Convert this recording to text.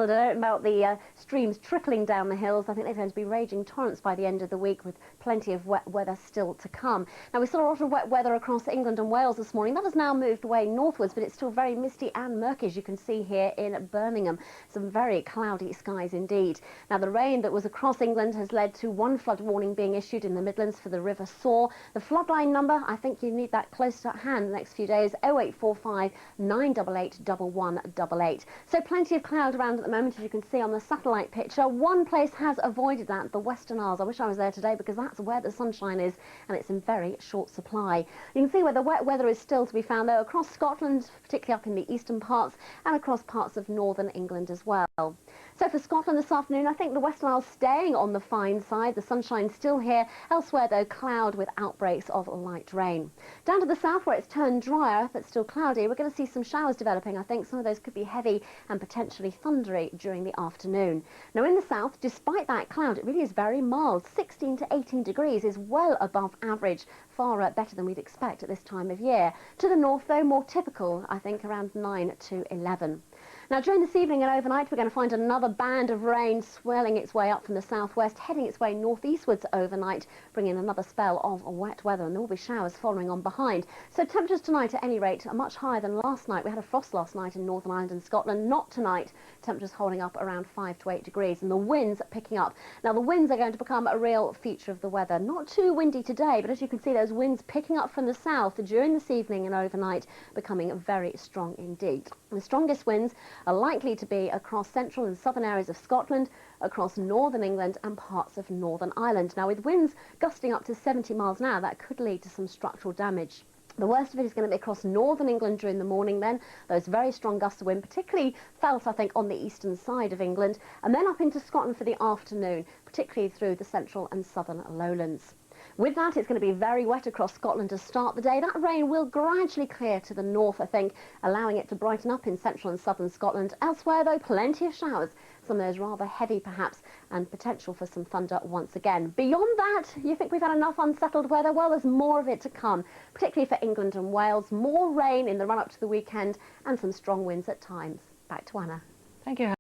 About the streams trickling down the hills. I think they're going to be raging torrents by the end of the week, with plenty of wet weather still to come. Now, we saw a lot of wet weather across England and Wales this morning. That has now moved away northwards, but it's still very misty and murky, as you can see here in Birmingham. Some very cloudy skies indeed. Now, the rain that was across England has led to one flood warning being issued in the Midlands for the River Soar. The floodline number, I think you need that close at hand the next few days, 0845 988 1188. So plenty of cloud around at the moment, as you can see on the satellite picture. One place has avoided that, the Western Isles. I wish I was there today, because that's where the sunshine is, and it's in very short supply. You can see where the wet weather is still to be found, though, across Scotland, particularly up in the eastern parts, and across parts of northern England as well. So for Scotland this afternoon, I think the Western Isles staying on the fine side. The sunshine's still here. Elsewhere, though, cloud with outbreaks of light rain. Down to the south, where it's turned drier but still cloudy, we're going to see some showers developing. I think some of those could be heavy and potentially thundery during the afternoon. Now, in the south, despite that cloud, it really is very mild. 16 to 18 degrees is well above average, far better than we'd expect at this time of year. To the north, though, more typical, I think, around 9 to 11. Now, during this evening and overnight, we're going to find another band of rain swirling its way up from the southwest, heading its way northeastwards overnight, bringing another spell of wet weather, and there will be showers following on behind. So temperatures tonight, at any rate, are much higher than last night. We had a frost last night in Northern Ireland and Scotland. Not tonight. Temperatures holding up around 5 to 8 degrees, and the winds picking up. Now, the winds are going to become a real feature of the weather. Not too windy today, but as you can see, those winds picking up from the south during this evening and overnight, becoming very strong indeed. The strongest winds are likely to be across central and southern areas of Scotland, across northern England and parts of Northern Ireland. Now, with winds gusting up to 70 miles an hour, that could lead to some structural damage. The worst of it is going to be across northern England during the morning then. Those very strong gusts of wind, particularly felt, I think, on the eastern side of England, and then up into Scotland for the afternoon, particularly through the central and southern lowlands. With that, it's going to be very wet across Scotland to start the day. That rain will gradually clear to the north, I think, allowing it to brighten up in central and southern Scotland. Elsewhere, though, plenty of showers, some of those rather heavy perhaps, and potential for some thunder once again. Beyond that, you think we've had enough unsettled weather? Well, there's more of it to come, particularly for England and Wales. More rain in the run-up to the weekend and some strong winds at times. Back to Anna. Thank you.